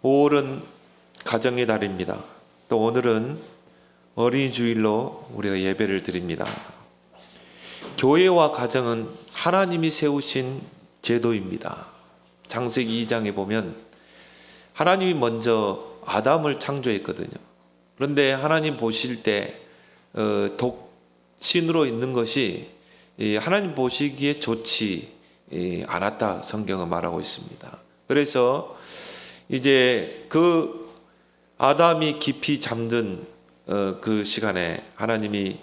5월은 가정의 달입니다. 또 오늘은 어린이 주일로 우리가 예배를 드립니다. 교회와 가정은 하나님이 세우신 제도입니다. 창세기 2장에 보면 하나님이 먼저 아담을 창조했거든요. 그런데 하나님 보실 때 독신으로 있는 것이 하나님 보시기에 좋지 않았다, 성경은 말하고 있습니다. 그래서 이제 그 아담이 깊이 잠든 그 시간에 하나님이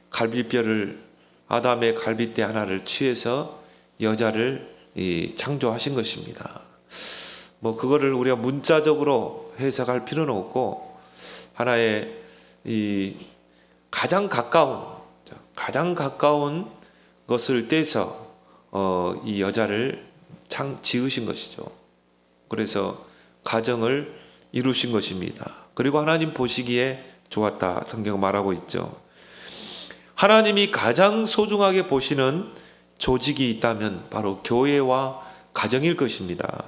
갈비뼈를, 아담의 갈비뼈 하나를 취해서 여자를 창조하신 것입니다. 뭐 그거를 우리가 문자적으로 해석할 필요는 없고, 하나의 가장 가까운 것을 떼서 이 여자를 지으신 것이죠. 그래서 가정을 이루신 것입니다. 그리고 하나님 보시기에 좋았다, 성경 말하고 있죠. 하나님이 가장 소중하게 보시는 조직이 있다면 바로 교회와 가정일 것입니다.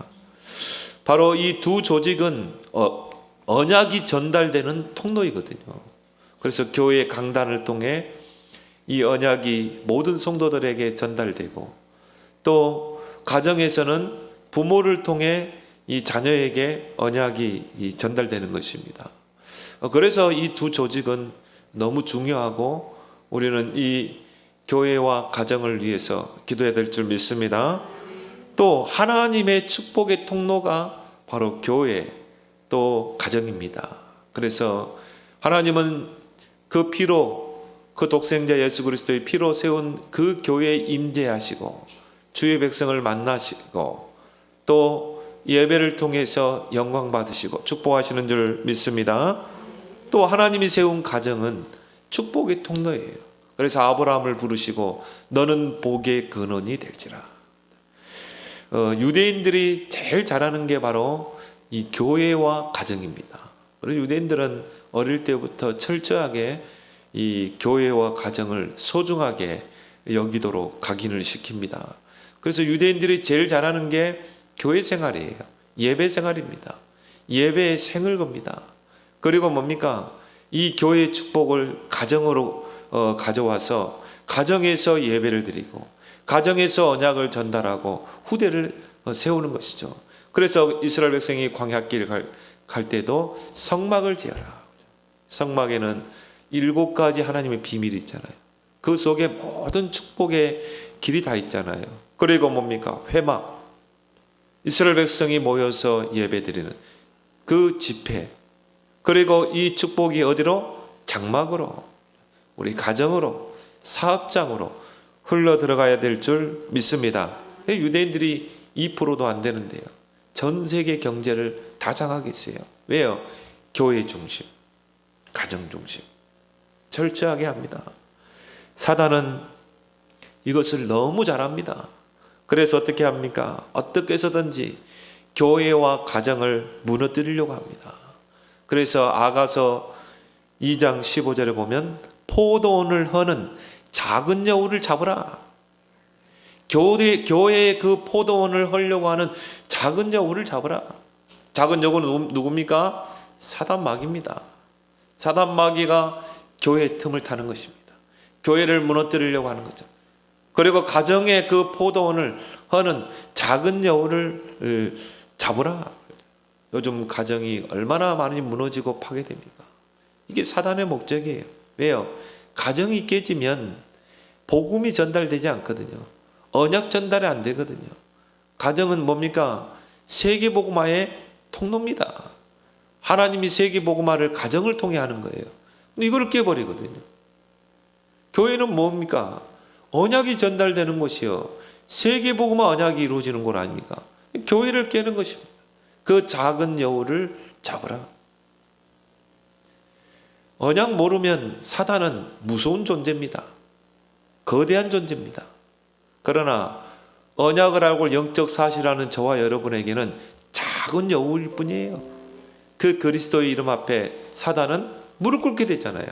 바로 이 두 조직은 언약이 전달되는 통로이거든요. 그래서 교회 강단을 통해 이 언약이 모든 성도들에게 전달되고, 또 가정에서는 부모를 통해 이 자녀에게 언약이 전달되는 것입니다. 그래서 이 두 조직은 너무 중요하고 우리는 이 교회와 가정을 위해서 기도해야 될 줄 믿습니다. 또 하나님의 축복의 통로가 바로 교회 또 가정입니다. 그래서 하나님은 그 피로, 그 독생자 예수 그리스도의 피로 세운 그 교회에 임재하시고 주의 백성을 만나시고 또 예배를 통해서 영광 받으시고 축복하시는 줄 믿습니다. 또 하나님이 세운 가정은 축복의 통로예요. 그래서 아브라함을 부르시고 너는 복의 근원이 될지라. 유대인들이 제일 잘하는 게 바로 이 교회와 가정입니다. 그리고 유대인들은 어릴 때부터 철저하게 이 교회와 가정을 소중하게 여기도록 각인을 시킵니다. 그래서 유대인들이 제일 잘하는 게 교회 생활이에요. 예배 생활입니다. 예배의 생을 겁니다. 그리고 뭡니까? 이 교회의 축복을 가정으로 가져와서 가정에서 예배를 드리고 가정에서 언약을 전달하고 후대를 세우는 것이죠. 그래서 이스라엘 백성이 광야길을 갈 때도 성막을 지어라. 성막에는 7가지 하나님의 비밀이 있잖아요. 그 속에 모든 축복의 길이 다 있잖아요. 그리고 뭡니까? 회막. 이스라엘 백성이 모여서 예배드리는 그 집회. 그리고 이 축복이 어디로? 장막으로, 우리 가정으로, 사업장으로 흘러 들어가야 될 줄 믿습니다. 유대인들이 2%도 안 되는데요. 전 세계 경제를 다 장악했어요. 왜요? 교회 중심, 가정 중심. 철저하게 합니다. 사단은 이것을 너무 잘합니다. 그래서 어떻게 합니까? 어떻게 해서든지 교회와 가정을 무너뜨리려고 합니다. 그래서 아가서 2장 15절에 보면 포도원을 허는 작은 여우를 잡으라. 교회의 그 포도원을 헐려고 하는 작은 여우를 잡으라. 작은 여우는 누굽니까? 사단마귀입니다. 사단마귀가 교회의 틈을 타는 것입니다. 교회를 무너뜨리려고 하는 거죠. 그리고 가정의 그 포도원을 허는 작은 여우를 잡으라. 요즘 가정이 얼마나 많이 무너지고 파괴됩니까? 이게 사단의 목적이에요. 왜요? 가정이 깨지면 복음이 전달되지 않거든요. 언약 전달이 안 되거든요. 가정은 뭡니까? 세계복음화의 통로입니다. 하나님이 세계복음화를 가정을 통해 하는 거예요. 근데 이걸 깨버리거든요. 교회는 뭡니까? 언약이 전달되는 곳이요. 세계복음화 언약이 이루어지는 곳 아닙니까? 교회를 깨는 것입니다. 그 작은 여우를 잡으라. 언약 모르면 사단은 무서운 존재입니다. 거대한 존재입니다. 그러나 언약을 알고 영적 사실하는 저와 여러분에게는 작은 여우일 뿐이에요. 그 그리스도의 이름 앞에 사단은 무릎 꿇게 되잖아요.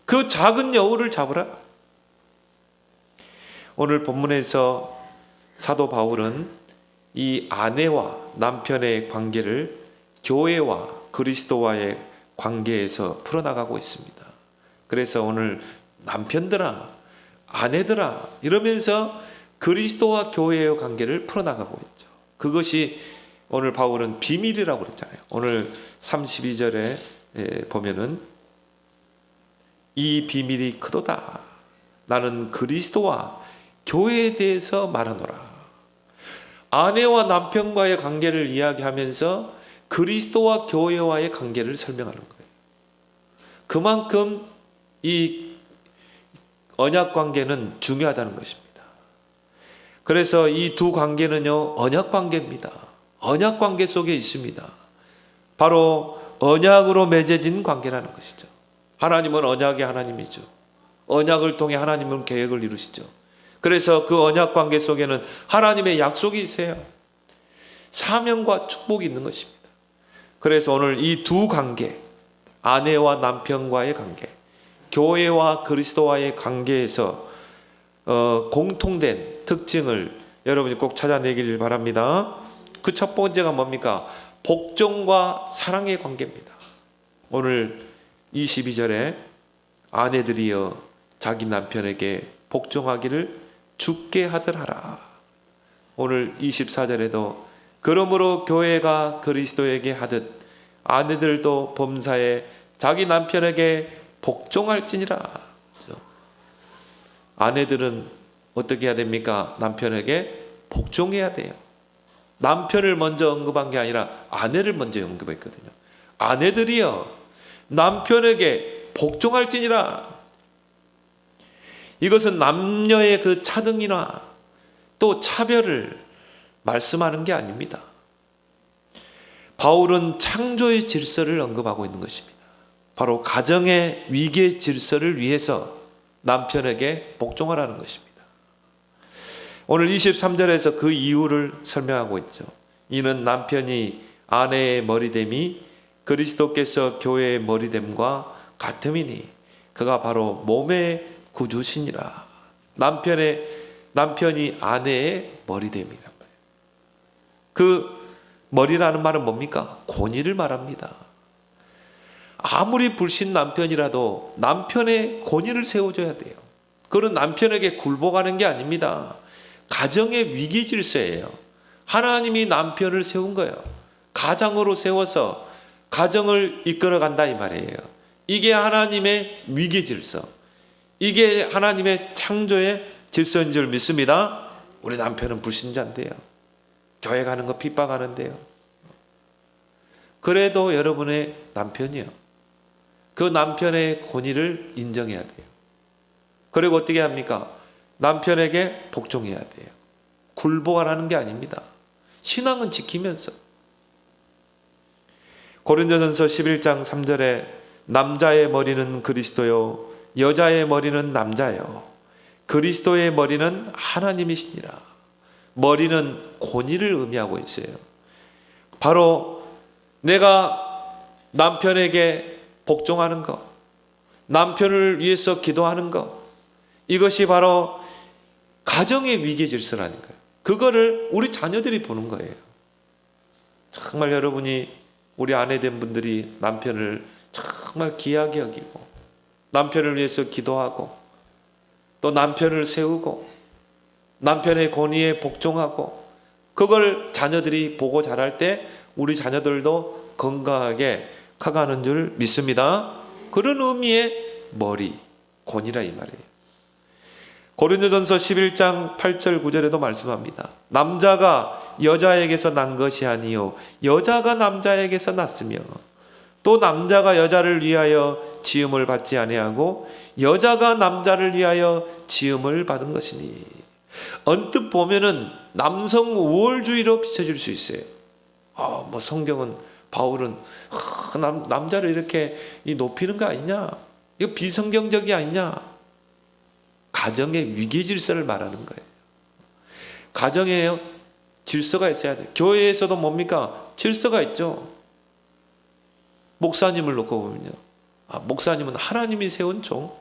그 작은 여우를 잡으라. 오늘 본문에서 사도 바울은 이 아내와 남편의 관계를 교회와 그리스도와의 관계에서 풀어나가고 있습니다. 그래서 오늘 남편들아, 아내들아 이러면서 그리스도와 교회의 관계를 풀어나가고 있죠. 그것이 오늘 바울은 비밀이라고 그랬잖아요. 오늘 32절에 보면은 이 비밀이 크도다. 나는 그리스도와 교회에 대해서 말하노라. 아내와 남편과의 관계를 이야기하면서 그리스도와 교회와의 관계를 설명하는 거예요. 그만큼 이 언약 관계는 중요하다는 것입니다. 그래서 이 두 관계는요, 언약 관계입니다. 언약 관계 속에 있습니다. 바로 언약으로 맺어진 관계라는 것이죠. 하나님은 언약의 하나님이죠. 언약을 통해 하나님은 계획을 이루시죠. 그래서 그 언약 관계 속에는 하나님의 약속이 있어요. 사명과 축복이 있는 것입니다. 그래서 오늘 이 두 관계, 아내와 남편과의 관계, 교회와 그리스도와의 관계에서 공통된 특징을 여러분이 꼭 찾아내길 바랍니다. 그 첫 번째가 뭡니까? 복종과 사랑의 관계입니다. 오늘 22절에 아내들이여 자기 남편에게 복종하기를 주께 하더라. 오늘 24절에도 그러므로 교회가 그리스도에게 하듯 아내들도 범사에 자기 남편에게 복종할지니라. 아내들은 어떻게 해야 됩니까? 남편에게 복종해야 돼요. 남편을 먼저 언급한 게 아니라 아내를 먼저 언급했거든요. 아내들이여 남편에게 복종할지니라. 이것은 남녀의 그 차등이나 또 차별을 말씀하는 게 아닙니다. 바울은 창조의 질서를 언급하고 있는 것입니다. 바로 가정의 위계 질서를 위해서 남편에게 복종하라는 것입니다. 오늘 23절에서 그 이유를 설명하고 있죠. 이는 남편이 아내의 머리됨이 그리스도께서 교회의 머리됨과 같음이니 그가 바로 몸의 구주시니라. 남편이 아내의 머리됨이란 말이에요. 그 머리라는 말은 뭡니까? 권위를 말합니다. 아무리 불신 남편이라도 남편의 권위를 세워줘야 돼요. 그건 남편에게 굴복하는 게 아닙니다. 가정의 위기 질서예요. 하나님이 남편을 세운 거예요. 가장으로 세워서 가정을 이끌어간다 이 말이에요. 이게 하나님의 위기 질서. 이게 하나님의 창조의 질서인 줄 믿습니다. 우리 남편은 불신자인데요. 교회 가는 거 핍박하는데요. 그래도 여러분의 남편이요. 그 남편의 권위를 인정해야 돼요. 그리고 어떻게 합니까? 남편에게 복종해야 돼요. 굴복하라는 게 아닙니다. 신앙은 지키면서. 고린도전서 11장 3절에 남자의 머리는 그리스도요 여자의 머리는 남자요 그리스도의 머리는 하나님이시니라. 머리는 권위를 의미하고 있어요. 바로 내가 남편에게 복종하는 것, 남편을 위해서 기도하는 것, 이것이 바로 가정의 위계 질서라니까요. 그거를 우리 자녀들이 보는 거예요. 정말 여러분이 우리 아내된 분들이 남편을 정말 귀하게 여기고 남편을 위해서 기도하고 또 남편을 세우고 남편의 권위에 복종하고 그걸 자녀들이 보고 자랄 때 우리 자녀들도 건강하게 커가는 줄 믿습니다. 그런 의미의 머리, 권위라 이 말이에요. 고린도전서 11장 8절 9절에도 말씀합니다. 남자가 여자에게서 난 것이 아니요 여자가 남자에게서 났으며 또 남자가 여자를 위하여 지음을 받지 아니하고 여자가 남자를 위하여 지음을 받은 것이니. 언뜻 보면은 남성 우월주의로 비춰질 수 있어요. 뭐 성경은 바울은 남자를 이렇게 높이는 거 아니냐? 이거 비성경적이 아니냐? 가정의 위계 질서를 말하는 거예요. 가정에 질서가 있어야 돼요. 교회에서도 뭡니까? 질서가 있죠. 목사님을 놓고 보면요. 목사님은 하나님이 세운 종,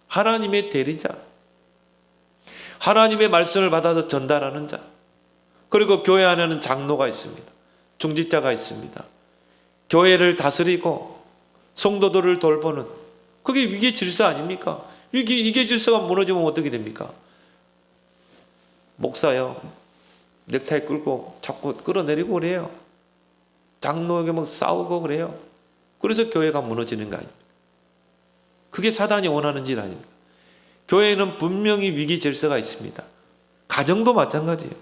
하나님의 대리자, 하나님의 말씀을 받아서 전달하는 자. 그리고 교회 안에는 장로가 있습니다. 중직자가 있습니다. 교회를 다스리고 성도들을 돌보는, 그게 위계 질서 아닙니까? 이게 질서가 무너지면 어떻게 됩니까? 목사요, 넥타이 끌고 자꾸 끌어내리고 그래요. 장로에게 막 싸우고 그래요. 그래서 교회가 무너지는 거 아닙니까? 그게 사단이 원하는 질 아닙니까? 교회는 분명히 위기 질서가 있습니다. 가정도 마찬가지예요.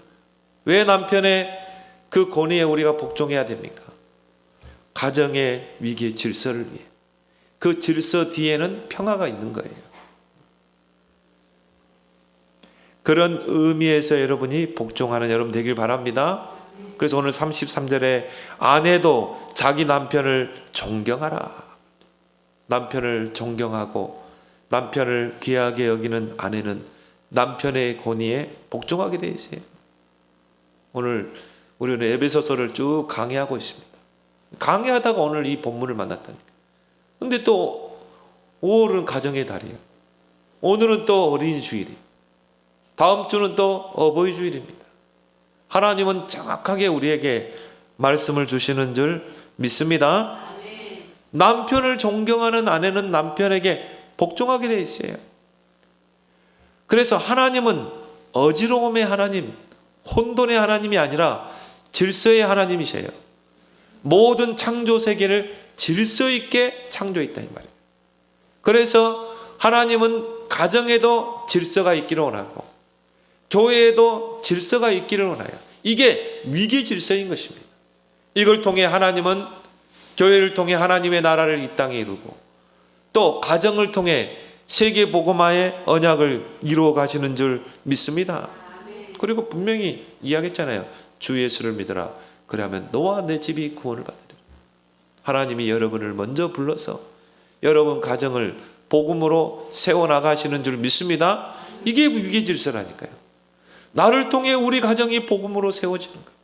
왜 남편의 그 권위에 우리가 복종해야 됩니까? 가정의 위기의 질서를 위해. 그 질서 뒤에는 평화가 있는 거예요. 그런 의미에서 여러분이 복종하는 여러분 되길 바랍니다. 그래서 오늘 33절에 아내도 자기 남편을 존경하라. 남편을 존경하고 남편을 귀하게 여기는 아내는 남편의 권위에 복종하게 되어 있어요. 오늘 우리는 에베소서를 쭉 강의하고 있습니다. 강의하다가 오늘 이 본문을 만났다니까. 근데 또 5월은 가정의 달이에요. 오늘은 또 어린이 주일이, 다음 주는 또 어버이 주일입니다. 하나님은 정확하게 우리에게 말씀을 주시는 줄 믿습니다. 남편을 존경하는 아내는 남편에게 복종하게 되어 있어요. 그래서 하나님은 어지러움의 하나님, 혼돈의 하나님이 아니라 질서의 하나님이세요. 모든 창조 세계를 질서 있게 창조했다 이 말이에요. 그래서 하나님은 가정에도 질서가 있기를 원하고 교회에도 질서가 있기를 원해요. 이게 위기 질서인 것입니다. 이걸 통해 하나님은 교회를 통해 하나님의 나라를 이 땅에 이루고 또 가정을 통해 세계 복음화의 언약을 이루어 가시는 줄 믿습니다. 그리고 분명히 이야기했잖아요. 주 예수를 믿어라. 그러면 너와 내 집이 구원을 받으리라. 하나님이 여러분을 먼저 불러서 여러분 가정을 복음으로 세워나가시는 줄 믿습니다. 이게 위기 질서라니까요. 나를 통해 우리 가정이 복음으로 세워지는 거예요.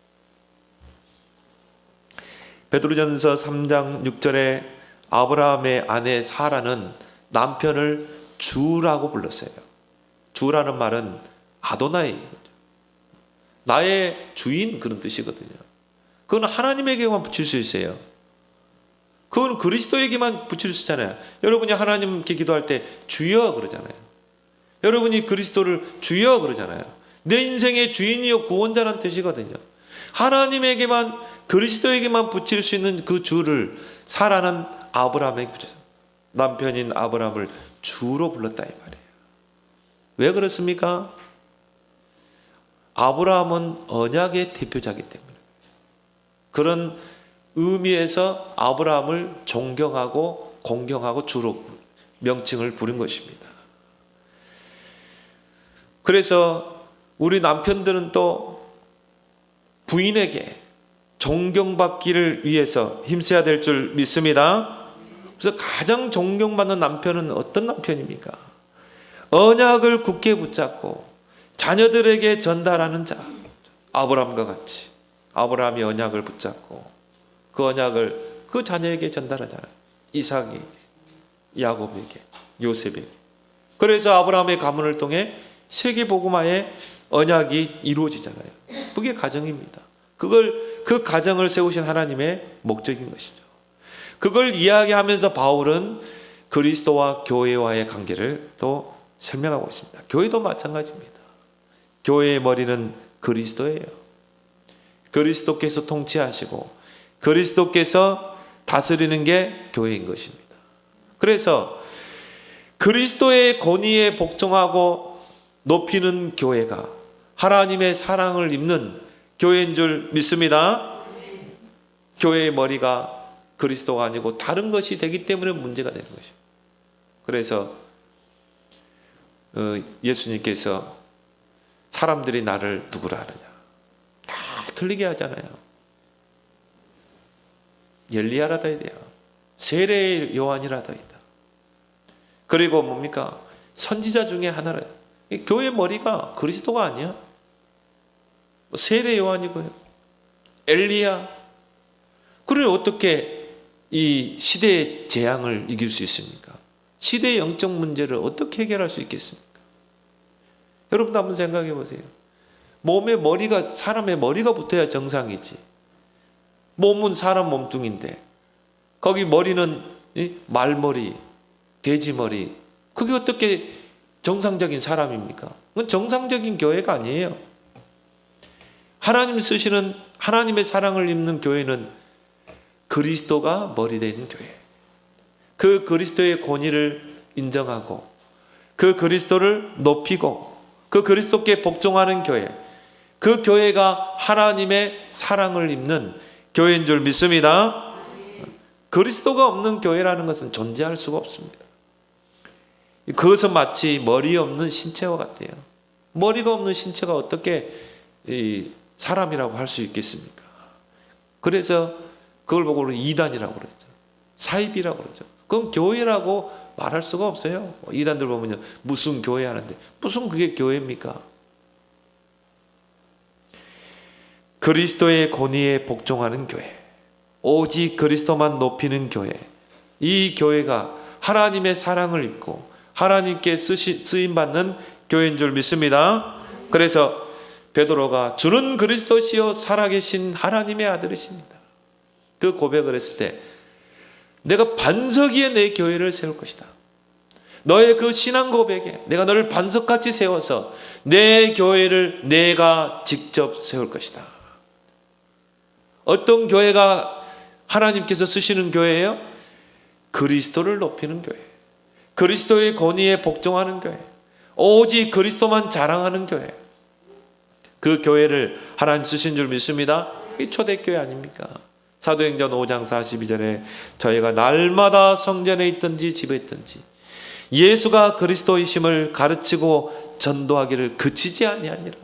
베드로전서 3장 6절에 아브라함의 아내 사라는 남편을 주라고 불렀어요. 주라는 말은 아도나이, 나의 주인, 그런 뜻이거든요. 그건 하나님에게만 붙일 수 있어요. 그건 그리스도에게만 붙일 수 있잖아요. 여러분이 하나님께 기도할 때 주여 그러잖아요. 여러분이 그리스도를 주여 그러잖아요. 내 인생의 주인이요 구원자라는 뜻이거든요. 하나님에게만, 그리스도에게만 붙일 수 있는 그 주를 사라는 아브라함에게 붙였어요. 남편인 아브라함을 주로 불렀다 이 말이에요. 왜 그렇습니까? 아브라함은 언약의 대표자이기 때문에 그런 의미에서 아브라함을 존경하고 공경하고 주로 명칭을 부른 것입니다. 그래서 우리 남편들은 또 부인에게 존경받기를 위해서 힘써야 될 줄 믿습니다. 그래서 가장 존경받는 남편은 어떤 남편입니까? 언약을 굳게 붙잡고 자녀들에게 전달하는 자, 아브라함과 같이 아브라함이 언약을 붙잡고 그 언약을 그 자녀에게 전달하잖아요. 이삭에게, 야곱에게, 요셉에게. 그래서 아브라함의 가문을 통해 세계 복음화의 언약이 이루어지잖아요. 그게 가정입니다. 그 가정을 세우신 하나님의 목적인 것이죠. 그걸 이야기하면서 바울은 그리스도와 교회와의 관계를 또 설명하고 있습니다. 교회도 마찬가지입니다. 교회의 머리는 그리스도예요. 그리스도께서 통치하시고 그리스도께서 다스리는 게 교회인 것입니다. 그래서 그리스도의 권위에 복종하고 높이는 교회가 하나님의 사랑을 입는 교회인 줄 믿습니다. 교회의 머리가 그리스도가 아니고 다른 것이 되기 때문에 문제가 되는 것입니다. 그래서 예수님께서 사람들이 나를 누구라 하느냐 다 틀리게 하잖아요. 엘리야라다 해야 돼요. 세례의 요한이라다 해야. 그리고 뭡니까? 선지자 중에 하나라. 교회 머리가 그리스도가 아니야. 세례 요한이고요. 엘리야. 그래 어떻게 이 시대의 재앙을 이길 수 있습니까? 시대의 영적 문제를 어떻게 해결할 수 있겠습니까? 여러분도 한번 생각해 보세요. 몸에 머리가, 사람의 머리가 붙어야 정상이지. 몸은 사람 몸뚱인데 거기 머리는 말머리, 돼지머리. 그게 어떻게 정상적인 사람입니까? 그건 정상적인 교회가 아니에요. 하나님 쓰시는 하나님의 사랑을 입는 교회는 그리스도가 머리 되는 교회. 그 그리스도의 권위를 인정하고 그 그리스도를 높이고 그 그리스도께 복종하는 교회. 그 교회가 하나님의 사랑을 입는 교회인 줄 믿습니다. 그리스도가 없는 교회라는 것은 존재할 수가 없습니다. 그것은 마치 머리 없는 신체와 같아요. 머리가 없는 신체가 어떻게 사람이라고 할 수 있겠습니까? 그래서 그걸 보고 우리 이단이라고 그러죠. 사입이라고 그러죠. 그건 교회라고 말할 수가 없어요. 이단들 보면요, 무슨 교회 하는데 무슨 그게 교회입니까? 그리스도의 권위에 복종하는 교회, 오직 그리스도만 높이는 교회, 이 교회가 하나님의 사랑을 입고 하나님께 쓰임받는 교회인 줄 믿습니다. 그래서 베드로가 주는 그리스도시요 살아계신 하나님의 아들이십니다. 그 고백을 했을 때 내가 반석 위에 내 교회를 세울 것이다. 너의 그 신앙 고백에 내가 너를 반석같이 세워서 내 교회를 내가 직접 세울 것이다. 어떤 교회가 하나님께서 쓰시는 교회예요? 그리스도를 높이는 교회, 그리스도의 권위에 복종하는 교회, 오직 그리스도만 자랑하는 교회. 그 교회를 하나님 쓰신 줄 믿습니다. 이 초대교회 아닙니까? 사도행전 5장 42절에 저희가 날마다 성전에 있든지 집에 있든지 예수가 그리스도이심을 가르치고 전도하기를 그치지 아니하니라.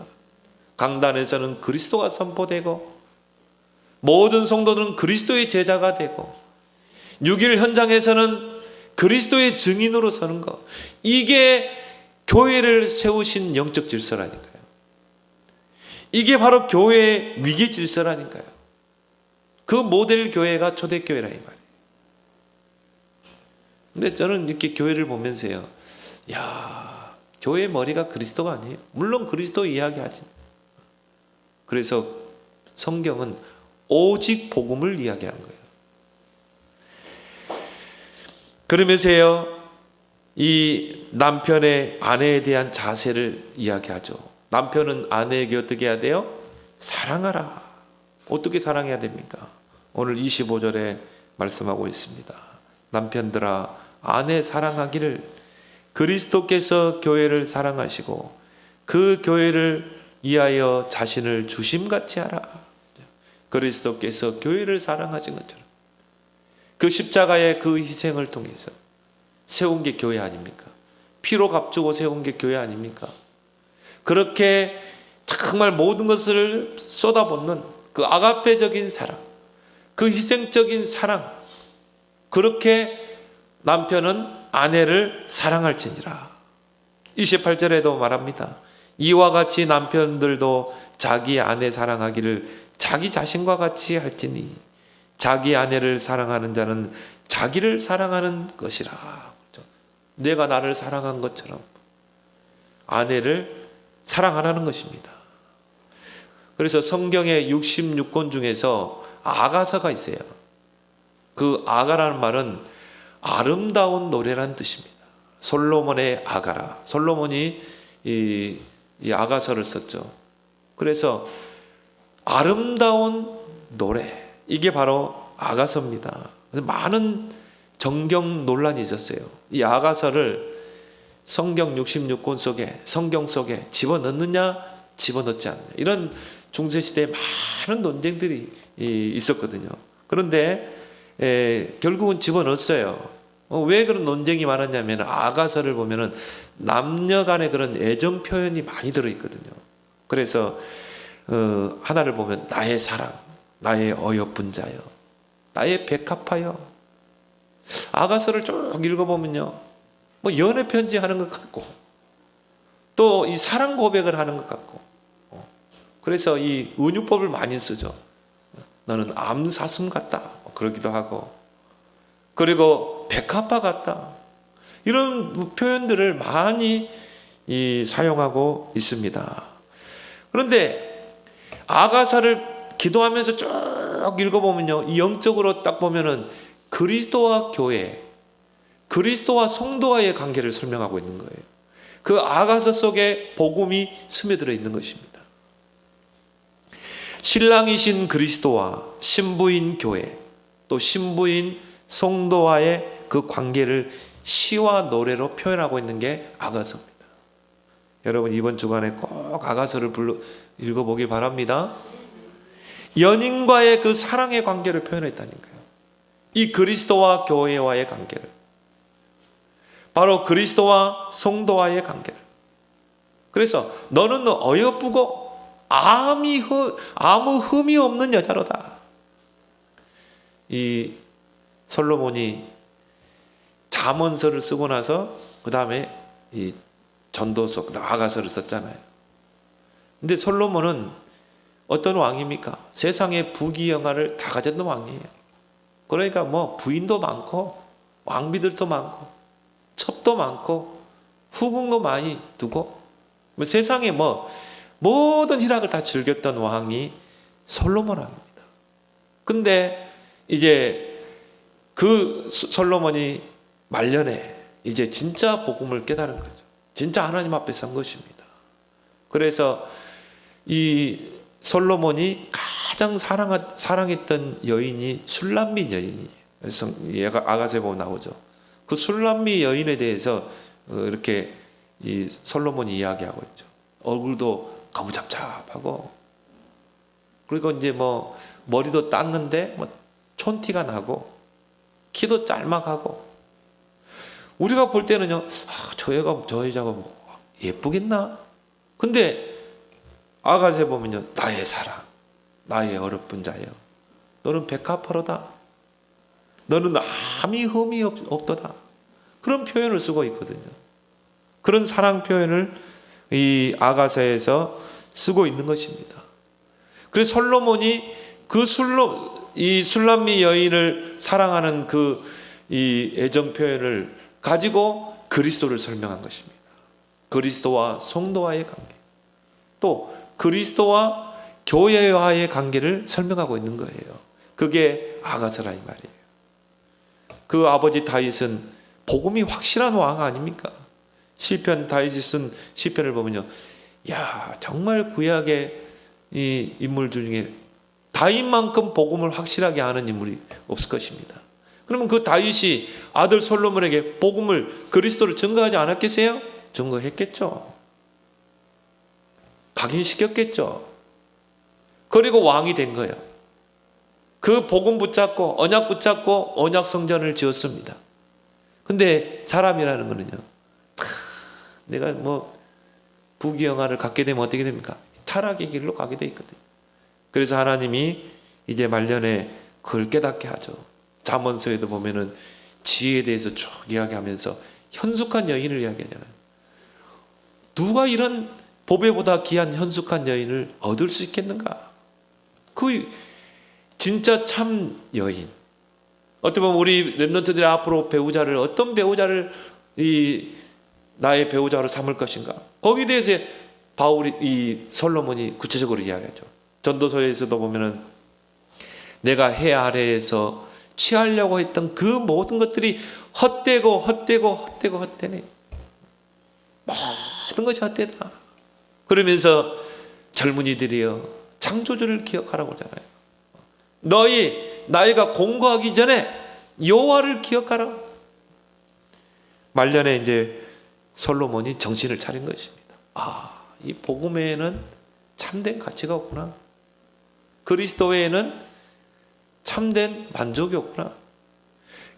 강단에서는 그리스도가 선포되고 모든 성도들은 그리스도의 제자가 되고 6일 현장에서는 그리스도의 증인으로 서는 것, 이게 교회를 세우신 영적 질서라니까요. 이게 바로 교회의 위기 질서라니까요. 그 모델 교회가 초대교회라 이 말이에요. 근데 저는 이렇게 교회를 보면서요, 야, 교회의 머리가 그리스도가 아니에요. 물론 그리스도 이야기하지. 그래서 성경은 오직 복음을 이야기하는 거예요. 그러면서요, 이 남편의 아내에 대한 자세를 이야기하죠. 남편은 아내에게 어떻게 해야 돼요? 사랑하라. 어떻게 사랑해야 됩니까? 오늘 25절에 말씀하고 있습니다. 남편들아, 아내 사랑하기를 그리스도께서 교회를 사랑하시고 그 교회를 위하여 자신을 주심같이 하라. 그리스도께서 교회를 사랑하신 것처럼 그 십자가의 그 희생을 통해서 세운 게 교회 아닙니까? 피로 값주고 세운 게 교회 아닙니까? 그렇게 정말 모든 것을 쏟아붓는 그 아가페적인 사랑, 그 희생적인 사랑, 그렇게 남편은 아내를 사랑할지니라. 28절에도 말합니다. 이와 같이 남편들도 자기 아내 사랑하기를 자기 자신과 같이 할지니 자기 아내를 사랑하는 자는 자기를 사랑하는 것이라. 내가 나를 사랑한 것처럼 아내를 사랑하라는 것입니다. 그래서 성경의 66권 중에서 아가서가 있어요. 그 아가라는 말은 아름다운 노래란 뜻입니다. 솔로몬의 아가라. 솔로몬이 이 아가서를 썼죠. 그래서 아름다운 노래, 이게 바로 아가서입니다. 많은 정경 논란이 있었어요. 이 아가서를 성경 66권 속에, 성경 속에 집어넣느냐 집어넣지 않느냐, 이런 중세시대에 많은 논쟁들이 있었거든요. 그런데 결국은 집어넣었어요. 왜 그런 논쟁이 많았냐면 아가서를 보면은 남녀 간의 그런 애정 표현이 많이 들어있거든요. 그래서 하나를 보면 나의 사랑, 나의 어여쁜 자여, 나의 백합하여. 아가서를 쭉 읽어보면요, 뭐 연애 편지 하는 것 같고 또 이 사랑 고백을 하는 것 같고, 그래서 이 은유법을 많이 쓰죠. 너는 암사슴 같다, 그러기도 하고, 그리고 백합화 같다, 이런 표현들을 많이 사용하고 있습니다. 그런데 아가서를 기도하면서 쭉 읽어보면요, 이 영적으로 딱 보면은 그리스도와 교회, 그리스도와 성도와의 관계를 설명하고 있는 거예요. 그 아가서 속에 복음이 스며들어 있는 것입니다. 신랑이신 그리스도와 신부인 교회, 또 신부인 성도와의 그 관계를 시와 노래로 표현하고 있는 게 아가서입니다. 여러분 이번 주간에 꼭 아가서를 읽어보길 바랍니다. 연인과의 그 사랑의 관계를 표현했다니까요. 이 그리스도와 교회와의 관계를, 바로 그리스도와 성도와의 관계를. 그래서 너는 어여쁘고 아무 흠이 없는 여자로다. 이 솔로몬이 잠언서를 쓰고 나서 그 다음에 이 전도서, 그다음 아가서를 썼잖아요. 근데 솔로몬은 어떤 왕입니까? 세상의 부귀영화를 다 가졌던 왕이에요. 그러니까 뭐 부인도 많고 왕비들도 많고 첩도 많고 후궁도 많이 두고 뭐 세상에 뭐 모든 희락을 다 즐겼던 왕이 솔로몬 왕입니다. 근데 이제 그 솔로몬이 말년에 이제 진짜 복음을 깨달은 거죠. 진짜 하나님 앞에 선 것입니다. 그래서 이 솔로몬이 가장 사랑했던 여인이 술람미 여인이에요. 그래서 아가서에 보면 나오죠. 그 술람미 여인에 대해서 이렇게 이 솔로몬이 이야기하고 있죠. 얼굴도 가무잡잡하고, 그리고 이제 뭐 머리도 땄는데 뭐 촌티가 나고 키도 짤막하고, 우리가 볼 때는요, 저 여자가 뭐 예쁘겠나? 근데 아가서에 보면요, 나의 사랑, 나의 어여쁜 자여, 너는 백합화로다. 너는 아무 흠이 없도다. 그런 표현을 쓰고 있거든요. 그런 사랑 표현을 이 아가서에서 쓰고 있는 것입니다. 그래서 솔로몬이 이 술람미 여인을 사랑하는 이 애정 표현을 가지고 그리스도를 설명한 것입니다. 그리스도와 성도와의 관계, 또 그리스도와 교회와의 관계를 설명하고 있는 거예요. 그게 아가서라 이 말이에요. 그 아버지 다윗은 복음이 확실한 왕 아닙니까? 시편, 다윗이 쓴 시편을 보면요, 야, 정말 구약의 이 인물들 중에 다윗만큼 복음을 확실하게 아는 인물이 없을 것입니다. 그러면 그 다윗이 아들 솔로몬에게 복음을, 그리스도를 증거하지 않았겠어요? 증거했겠죠. 각인시켰겠죠. 그리고 왕이 된 거예요. 그 복음 붙잡고 언약 붙잡고 언약 성전을 지었습니다. 근데 사람이라는 거는요, 내가 뭐 부귀영화를 갖게 되면 어떻게 됩니까? 타락의 길로 가게 돼 있거든요. 그래서 하나님이 이제 말년에 그걸 깨닫게 하죠. 잠언서에도 보면은 지혜에 대해서 쭉 이야기하면서 현숙한 여인을 이야기하잖아요. 누가 이런 보배보다 귀한 현숙한 여인을 얻을 수 있겠는가? 그 진짜 참 여인. 어떻게 보면 우리 렘넌트들이 앞으로 배우자를, 어떤 배우자를 나의 배우자로 삼을 것인가? 거기에 대해서 이 솔로몬이 구체적으로 이야기하죠. 전도서에서도 보면은 내가 해 아래에서 취하려고 했던 그 모든 것들이 헛되네. 모든 것이 헛되다. 그러면서 젊은이들이여 창조주를 기억하라고 하잖아요. 나이가 공고하기 전에 여호와를 기억하라. 말년에 이제 솔로몬이 정신을 차린 것입니다. 이 복음에는 참된 가치가 없구나. 그리스도에는 참된 만족이 없구나.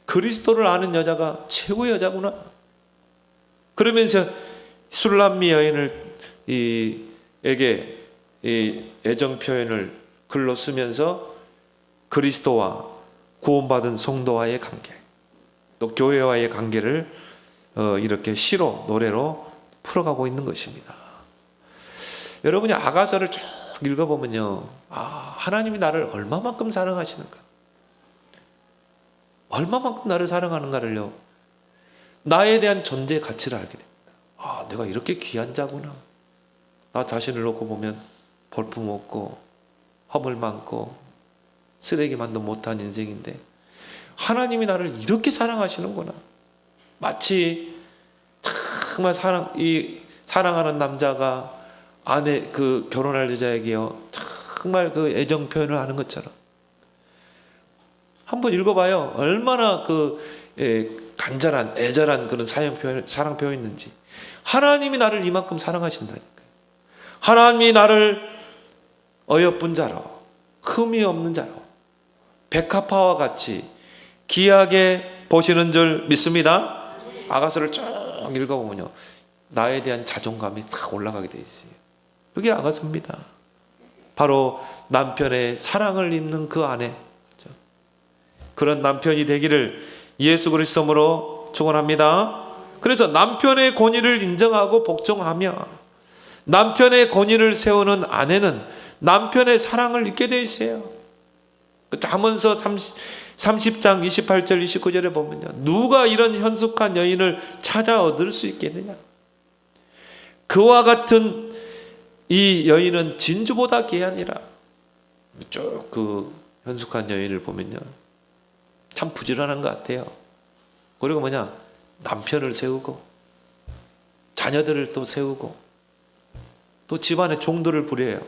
그리스도를 아는 여자가 최고의 여자구나. 그러면서 술람미 여인에게 이 애정 표현을 글로 쓰면서 그리스도와 구원받은 성도와의 관계, 또 교회와의 관계를 이렇게 시로, 노래로 풀어가고 있는 것입니다. 여러분이 아가서를 쭉 읽어보면요, 하나님이 나를 얼마만큼 사랑하시는가, 얼마만큼 나를 사랑하는가를요, 나에 대한 존재 가치를 알게 됩니다. 내가 이렇게 귀한 자구나. 나 자신을 놓고 보면 볼품 없고 허물 많고 쓰레기만도 못한 인생인데 하나님이 나를 이렇게 사랑하시는구나. 마치 정말 사랑하는 남자가 결혼할 여자에게요 정말 그 애정 표현을 하는 것처럼 한번 읽어봐요. 얼마나 간절한 애절한 그런 사랑 표현인지. 하나님이 나를 이만큼 사랑하신다니까요. 하나님이 나를 어여쁜 자로, 흠이 없는 자로, 백합화와 같이 귀하게 보시는 줄 믿습니다. 아가서를 쭉 읽어보면요, 나에 대한 자존감이 싹 올라가게 돼 있어요. 그게 아가서입니다. 바로 남편의 사랑을 입는 그 아내, 그런 남편이 되기를 예수 그리스도로 축원합니다. 그래서 남편의 권위를 인정하고 복종하며 남편의 권위를 세우는 아내는 남편의 사랑을 입게 돼 있어요. 잠언서 30장 28절 29절에 보면요, 누가 이런 현숙한 여인을 찾아 얻을 수 있겠느냐. 그와 같은 이 여인은 진주보다 귀하니라. 쭉 그 현숙한 여인을 보면요, 참 부지런한 것 같아요. 그리고 남편을 세우고 자녀들을 또 세우고 또 집안에 종도를 부려요.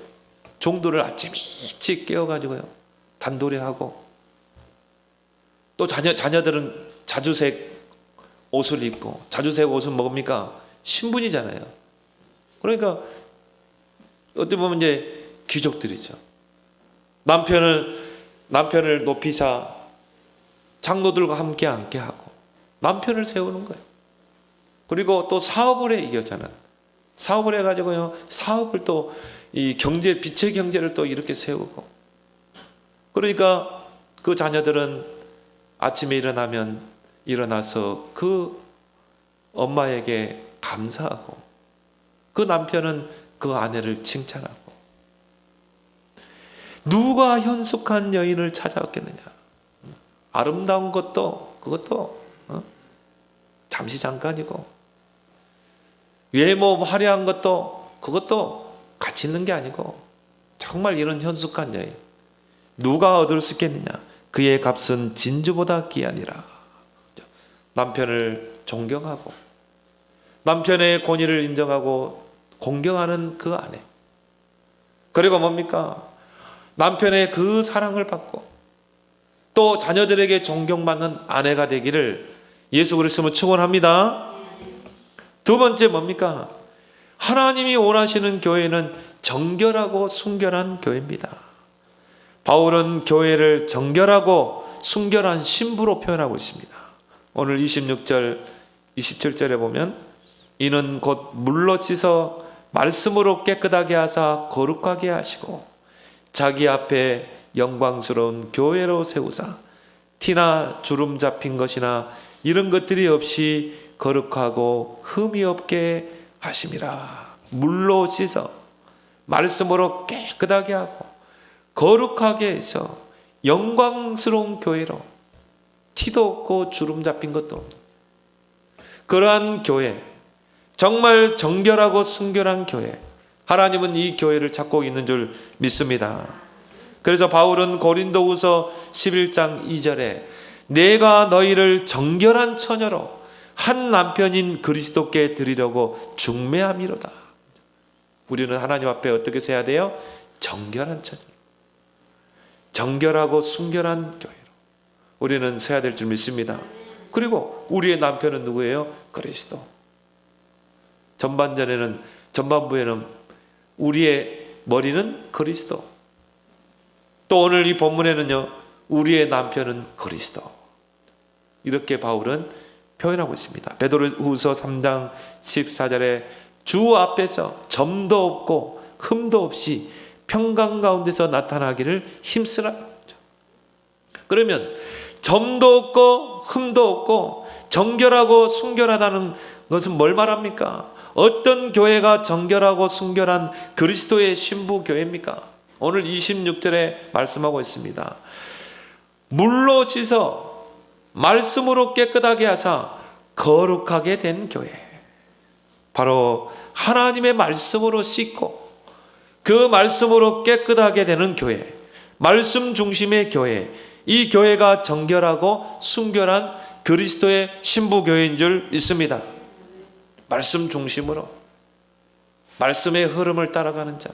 종도를 아침 일찍 깨워가지고요 단도리하고, 또 자녀들은 자주색 옷을 입고, 자주색 옷은 뭡니까? 신분이잖아요. 그러니까 어떻게 보면 이제 귀족들이죠. 남편을 높이사 장로들과 함께 앉게 하고 남편을 세우는 거예요. 그리고 또 사업을 해, 이 여자는. 사업을 해가지고요, 사업을 또 이 빛의 경제를 또 이렇게 세우고. 그러니까 그 자녀들은 아침에 일어나서 그 엄마에게 감사하고, 그 남편은 그 아내를 칭찬하고. 누가 현숙한 여인을 찾아왔겠느냐. 아름다운 그것도 잠시 잠깐이고, 외모 화려한 그것도 가치 있는 게 아니고, 정말 이런 현숙한 여인 누가 얻을 수 있겠느냐. 그의 값은 진주보다 귀하니라. 남편을 존경하고 남편의 권위를 인정하고 공경하는 그 아내, 그리고 뭡니까? 남편의 그 사랑을 받고 또 자녀들에게 존경받는 아내가 되기를 예수 그리스도로 축원합니다. 두 번째 뭡니까? 하나님이 원하시는 교회는 정결하고 순결한 교회입니다. 바울은 교회를 정결하고 순결한 신부로 표현하고 있습니다. 오늘 26절 27절에 보면, 이는 곧 물로 씻어 말씀으로 깨끗하게 하사 거룩하게 하시고 자기 앞에 영광스러운 교회로 세우사 티나 주름 잡힌 것이나 이런 것들이 없이 거룩하고 흠이 없게 하심이라. 물로 씻어 말씀으로 깨끗하게 하고 거룩하게 해서 영광스러운 교회로, 티도 없고 주름 잡힌 것도 없는 그러한 교회, 정말 정결하고 순결한 교회, 하나님은 이 교회를 찾고 있는 줄 믿습니다. 그래서 바울은 고린도후서 11장 2절에 내가 너희를 정결한 처녀로 한 남편인 그리스도께 드리려고 중매함이로다. 우리는 하나님 앞에 어떻게 서야 돼요? 정결한 처녀로, 정결하고 순결한 교회로 우리는 서야 될 줄 믿습니다. 그리고 우리의 남편은 누구예요? 그리스도. 전반부에는 우리의 머리는 그리스도. 또 오늘 이 본문에는요, 우리의 남편은 그리스도. 이렇게 바울은 표현하고 있습니다. 베드로후서 3장 14절에 주 앞에서 점도 없고 흠도 없이 평강 가운데서 나타나기를 힘쓰라. 그러면 점도 없고 흠도 없고 정결하고 순결하다는 것은 뭘 말합니까? 어떤 교회가 정결하고 순결한 그리스도의 신부 교회입니까? 오늘 26절에 말씀하고 있습니다. 물로 씻어 말씀으로 깨끗하게 하사 거룩하게 된 교회. 바로 하나님의 말씀으로 씻고 그 말씀으로 깨끗하게 되는 교회, 말씀 중심의 교회, 이 교회가 정결하고 순결한 그리스도의 신부교회인 줄 믿습니다. 말씀 중심으로 말씀의 흐름을 따라가는 자.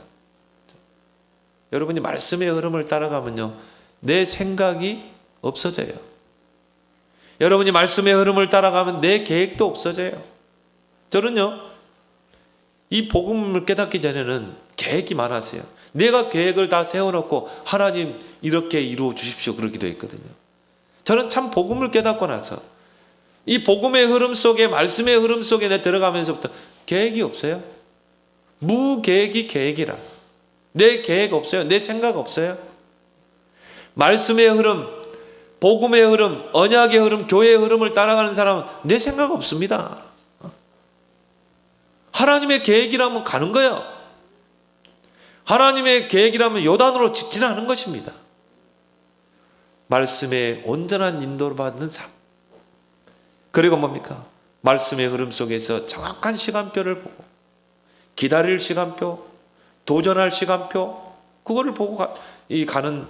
여러분이 말씀의 흐름을 따라가면요, 내 생각이 없어져요. 여러분이 말씀의 흐름을 따라가면 내 계획도 없어져요. 저는요, 이 복음을 깨닫기 전에는 계획이 많았어요. 내가 계획을 다 세워놓고 하나님 이렇게 이루어 주십시오 그러기도 했거든요. 저는 참 복음을 깨닫고 나서 이 복음의 흐름 속에, 말씀의 흐름 속에 내 들어가면서부터 계획이 없어요. 무계획이 계획이라. 내 계획 없어요. 내 생각 없어요. 말씀의 흐름, 복음의 흐름, 언약의 흐름, 교회의 흐름을 따라가는 사람은 내 생각 없습니다. 하나님의 계획이라면 가는 거예요. 하나님의 계획이라면 요단으로 직진하는 것입니다. 말씀의 온전한 인도를 받는 삶. 그리고 뭡니까? 말씀의 흐름 속에서 정확한 시간표를 보고, 기다릴 시간표, 도전할 시간표, 그거를 보고 가는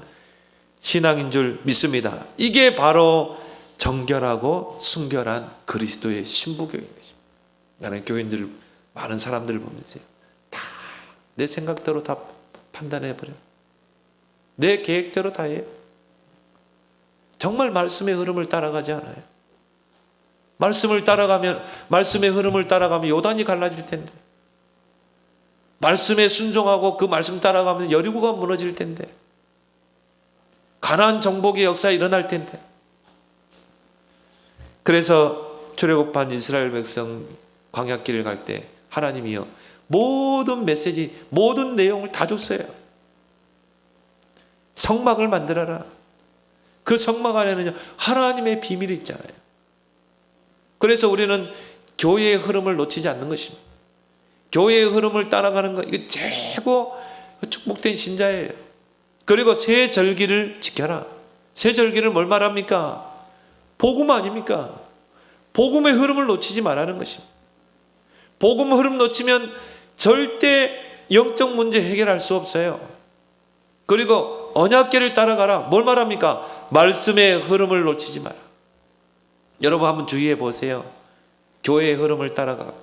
신앙인 줄 믿습니다. 이게 바로 정결하고 순결한 그리스도의 신부교회인 것입니다. 나는 교인들, 많은 사람들을 보면서 다 내 생각대로 다 판단해버려. 내 계획대로 다 해요. 정말 말씀의 흐름을 따라가지 않아요. 말씀의 흐름을 따라가면 요단이 갈라질 텐데, 말씀에 순종하고 그 말씀 따라가면 여리고가 무너질 텐데, 가나안 정복의 역사가 일어날 텐데. 그래서 출애굽한 이스라엘 백성 광야길을 갈 때 하나님이요, 모든 메시지, 모든 내용을 다 줬어요. 성막을 만들어라. 그 성막 안에는 하나님의 비밀이 있잖아요. 그래서 우리는 교회의 흐름을 놓치지 않는 것입니다. 교회의 흐름을 따라가는 것, 이게 최고 축복된 신자예요. 그리고 새 절기를 지켜라. 새 절기를 뭘 말합니까? 복음 아닙니까? 복음의 흐름을 놓치지 말라는 것입니다. 복음 흐름 놓치면 절대 영적 문제 해결할 수 없어요. 그리고 언약궤를 따라가라. 뭘 말합니까? 말씀의 흐름을 놓치지 마라. 여러분 한번 주의해 보세요. 교회의 흐름을 따라가,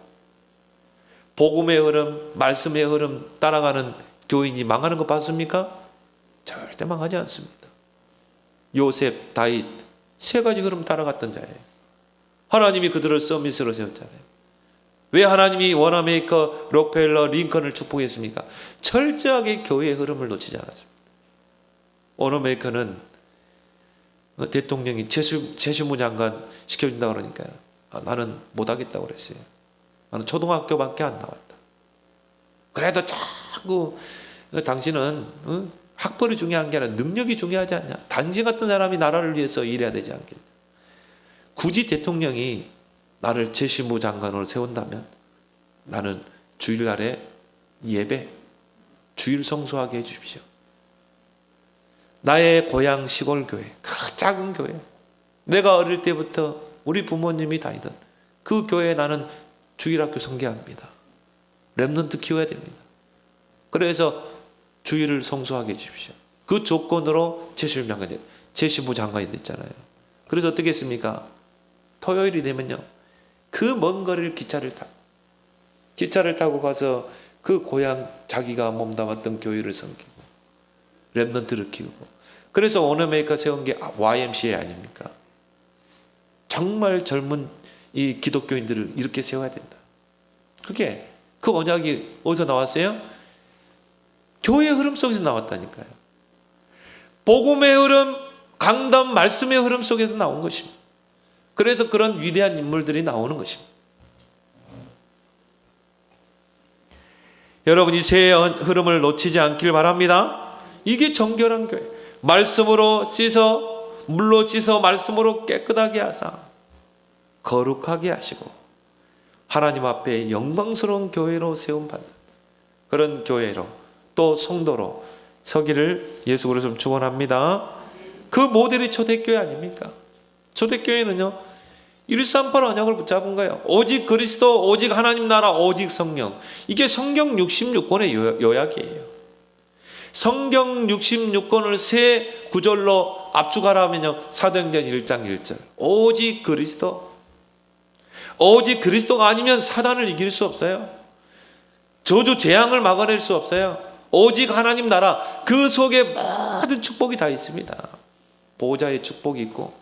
복음의 흐름, 말씀의 흐름 따라가는 교인이 망하는 거 봤습니까? 절대 망하지 않습니다. 요셉, 다윗, 세 가지 흐름 따라갔던 자예요. 하나님이 그들을 서밋으로 세웠잖아요. 왜 하나님이 워너메이커, 록펠러, 링컨을 축복했습니까? 철저하게 교회의 흐름을 놓치지 않았습니다. 워너메이커는 대통령이 최신무 장관 시켜준다고 그러니까요. 나는 못하겠다고 그랬어요. 나는 초등학교밖에 안 나왔다. 그래도 자꾸 당신은 학벌이 중요한 게 아니라 능력이 중요하지 않냐. 당신 같은 사람이 나라를 위해서 일해야 되지 않겠냐. 굳이 대통령이 나를 최신무 장관으로 세운다면 나는 주일날에 예배, 주일 성수하게 해주십시오. 나의 고향 시골교회, 그 작은 교회, 내가 어릴 때부터 우리 부모님이 다니던 그 교회에 나는 주일학교 선교합니다. 렘넌트 키워야 됩니다. 그래서 주일을 성수하게 해주십시오. 그 조건으로 최신무 장관이 됐잖아요. 그래서 어떻게 했습니까? 토요일이 되면요, 그 먼 거리를 기차를 타고 가서 그 고향 자기가 몸담았던 교회를 섬기고 렘넌트를 키우고. 그래서 워너메이커 세운 게 YMCA 아닙니까? 정말 젊은 이 기독교인들을 이렇게 세워야 된다. 그게 그 언약이 어디서 나왔어요? 교회의 흐름 속에서 나왔다니까요. 복음의 흐름, 강단 말씀의 흐름 속에서 나온 것입니다. 그래서 그런 위대한 인물들이 나오는 것입니다. 여러분이 새 흐름을 놓치지 않길 바랍니다. 이게 정결한 교회. 말씀으로 씻어, 물로 씻어 말씀으로 깨끗하게 하사 거룩하게 하시고 하나님 앞에 영광스러운 교회로 세움받는 그런 교회로, 또 성도로 서기를 예수 그리스도로 축원합니다. 그 모델이 초대교회 아닙니까? 초대교회는요, 138 언약을 붙잡은 거예요. 오직 그리스도, 오직 하나님 나라, 오직 성령. 이게 성경 66권의 요약이에요. 성경 66권을 세 구절로 압축하라면요, 사도행전 1장 1절. 오직 그리스도, 오직 그리스도가 아니면 사단을 이길 수 없어요. 저주 재앙을 막아낼 수 없어요. 오직 하나님 나라, 그 속에 모든 축복이 다 있습니다. 보호자의 축복이 있고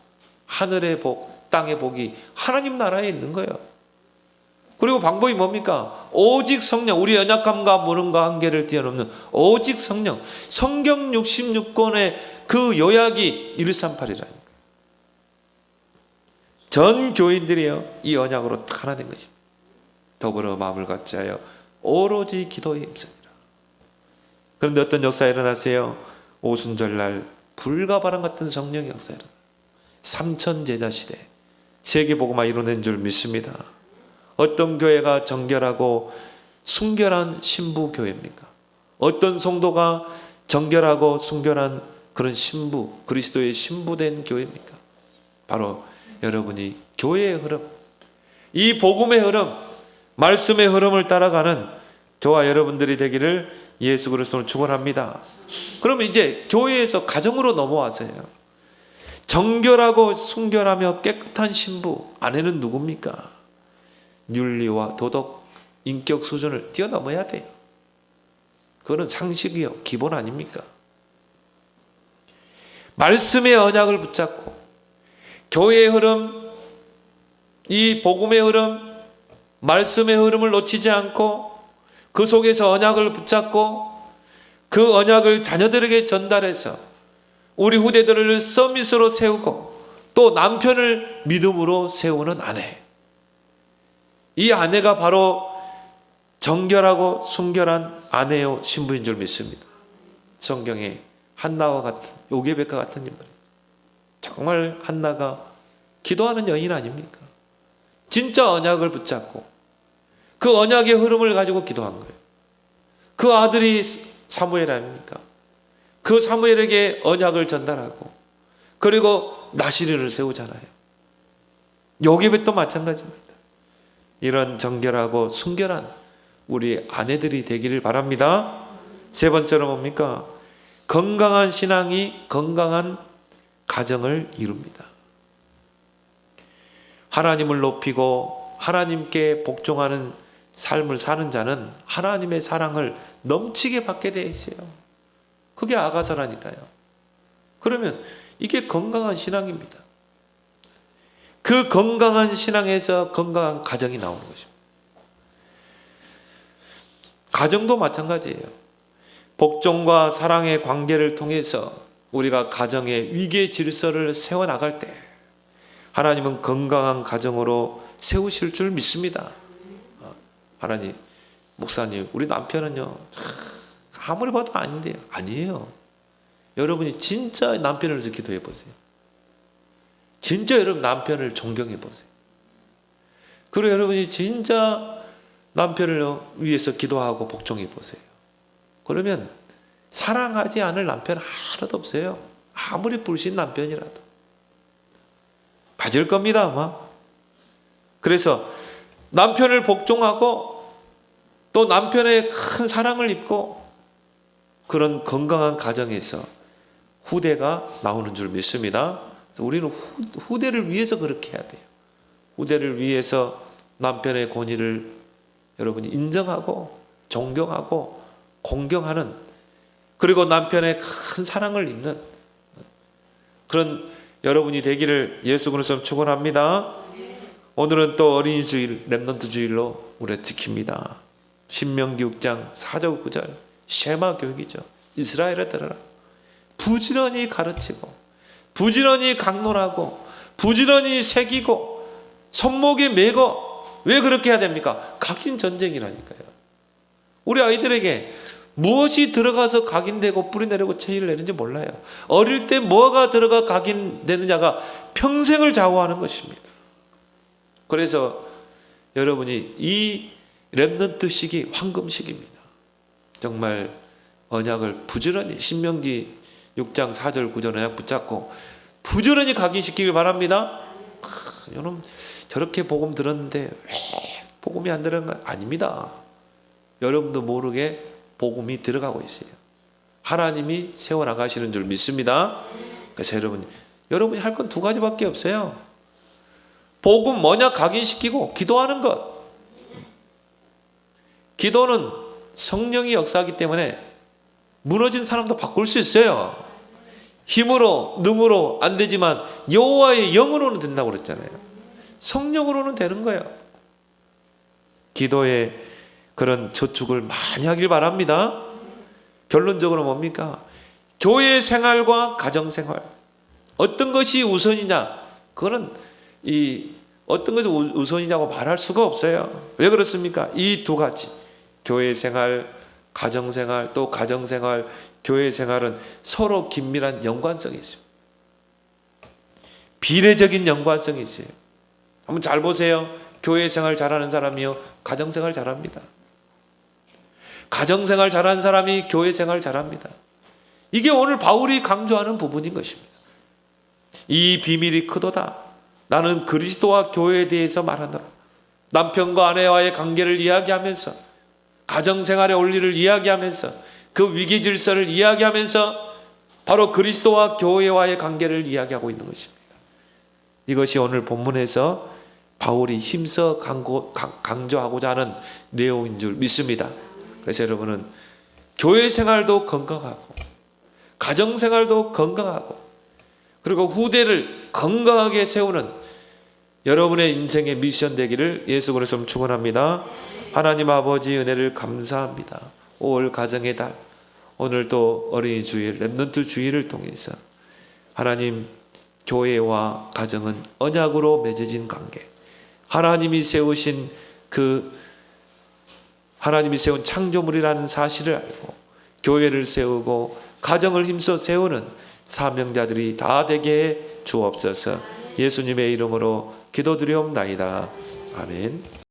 하늘의 복, 땅의 복이 하나님 나라에 있는 거예요. 그리고 방법이 뭡니까? 오직 성령, 우리 연약함과 모름과 한계를 뛰어넘는 오직 성령. 성경 66권의 그 요약이 138이라는 거예요. 전 교인들이요, 이 언약으로 하나 된 것입니다. 더불어 마음을 같이 하여 오로지 기도에 힘쓰니라. 그런데 어떤 역사가 일어났어요? 오순절날 불과 바람 같은 성령의 역사가 일어나요. 삼천 제자 시대 세계복음화 이루어낸 줄 믿습니다. 어떤 교회가 정결하고 순결한 신부 교회입니까? 어떤 성도가 정결하고 순결한 그런 신부, 그리스도의 신부된 교회입니까? 바로 여러분이 교회의 흐름, 이 복음의 흐름, 말씀의 흐름을 따라가는 저와 여러분들이 되기를 예수 그리스도로 축원합니다. 그러면 이제 교회에서 가정으로 넘어와서요, 정결하고 순결하며 깨끗한 신부, 아내는 누굽니까? 윤리와 도덕, 인격 수준을 뛰어넘어야 돼요. 그거는 상식이요, 기본 아닙니까? 말씀의 언약을 붙잡고 교회의 흐름, 이 복음의 흐름, 말씀의 흐름을 놓치지 않고 그 속에서 언약을 붙잡고 그 언약을 자녀들에게 전달해서 우리 후대들을 서밋으로 세우고 또 남편을 믿음으로 세우는 아내, 이 아내가 바로 정결하고 순결한 아내요 신부인 줄 믿습니다. 성경에 한나와 같은, 요게벳과 같은 인물, 정말 한나가 기도하는 여인 아닙니까? 진짜 언약을 붙잡고 그 언약의 흐름을 가지고 기도한 거예요. 그 아들이 사무엘 아닙니까? 그 사무엘에게 언약을 전달하고 그리고 나시린을 세우잖아요. 요게벳도 마찬가지입니다. 이런 정결하고 순결한 우리 아내들이 되기를 바랍니다. 세 번째로 뭡니까? 건강한 신앙이 건강한 가정을 이룹니다. 하나님을 높이고 하나님께 복종하는 삶을 사는 자는 하나님의 사랑을 넘치게 받게 되어 있어요. 그게 아가서라니까요. 그러면 이게 건강한 신앙입니다. 그 건강한 신앙에서 건강한 가정이 나오는 것입니다. 가정도 마찬가지예요. 복종과 사랑의 관계를 통해서 우리가 가정의 위계 질서를 세워나갈 때 하나님은 건강한 가정으로 세우실 줄 믿습니다. 하나님, 목사님, 우리 남편은요, 아무리 봐도 아닌데요. 아니에요. 여러분이 진짜 남편을 위해서 기도해 보세요. 진짜 여러분 남편을 존경해 보세요. 그리고 여러분이 진짜 남편을 위해서 기도하고 복종해 보세요. 그러면 사랑하지 않을 남편 하나도 없어요. 아무리 불신 남편이라도. 맞을 겁니다, 아마. 그래서 남편을 복종하고 또 남편의 큰 사랑을 입고 그런 건강한 가정에서 후대가 나오는 줄 믿습니다. 우리는 후대를 위해서 그렇게 해야 돼요. 후대를 위해서 남편의 권위를 여러분이 인정하고 존경하고 공경하는, 그리고 남편의 큰 사랑을 입는 그런 여러분이 되기를 예수 그리스도로 축원합니다. 오늘은 또 어린이 주일, 렘넌트 주일로 우리가 지킵니다. 신명기 6장 4절 9절 쉐마 교육이죠. 이스라엘에 들어라. 부지런히 가르치고 부지런히 강론하고 부지런히 새기고 손목에 메고. 왜 그렇게 해야 됩니까? 각인 전쟁이라니까요. 우리 아이들에게 무엇이 들어가서 각인되고 뿌리내리고 체질을 내는지 몰라요. 어릴 때 뭐가 들어가 각인되느냐가 평생을 좌우하는 것입니다. 그래서 여러분이 이 렘넌트 시기 황금 시기입니다. 정말 언약을 부지런히 신명기 6장 4절 9절 언약 붙잡고 부지런히 각인시키길 바랍니다. 여러분 저렇게 복음 들었는데 왜 복음이 안 들어간 건 아닙니다. 여러분도 모르게 복음이 들어가고 있어요. 하나님이 세워나가시는 줄 믿습니다. 그래서 여러분이 할 건 두 가지밖에 없어요. 복음 뭐냐 각인시키고 기도하는 것. 기도는 성령이 역사하기 때문에 무너진 사람도 바꿀 수 있어요. 힘으로 능으로 안 되지만 여호와의 영으로는 된다고 그랬잖아요. 성령으로는 되는 거예요. 기도에 그런 저축을 많이 하길 바랍니다. 결론적으로 뭡니까? 교회 생활과 가정 생활, 어떤 것이 우선이냐, 그거는 어떤 것이 우선이냐고 말할 수가 없어요. 왜 그렇습니까? 이 두 가지, 교회 생활, 가정 생활, 또 가정 생활, 교회 생활은 서로 긴밀한 연관성이 있습니다. 비례적인 연관성이 있어요. 한번 잘 보세요. 교회 생활 잘하는 사람이요, 가정 생활 잘합니다. 가정 생활 잘하는 사람이 교회 생활 잘합니다. 이게 오늘 바울이 강조하는 부분인 것입니다. 이 비밀이 크도다. 나는 그리스도와 교회에 대해서 말하노라. 남편과 아내와의 관계를 이야기하면서, 가정생활의 원리를 이야기하면서, 그 위기 질서를 이야기하면서 바로 그리스도와 교회와의 관계를 이야기하고 있는 것입니다. 이것이 오늘 본문에서 바울이 힘써 강조하고자 하는 내용인 줄 믿습니다. 그래서 여러분은 교회 생활도 건강하고 가정 생활도 건강하고 그리고 후대를 건강하게 세우는 여러분의 인생의 미션 되기를 예수 그리스도로 축원합니다. 하나님 아버지 은혜를 감사합니다. 5월 가정의 달, 오늘 또 어린이 주일, 렘넌트 주일을 통해서 하나님 교회와 가정은 언약으로 맺어진 관계, 하나님이 세우신 하나님이 세운 창조물이라는 사실을 알고 교회를 세우고 가정을 힘써 세우는 사명자들이 다 되게 해 주옵소서. 예수님의 이름으로 기도드리옵나이다. 아멘.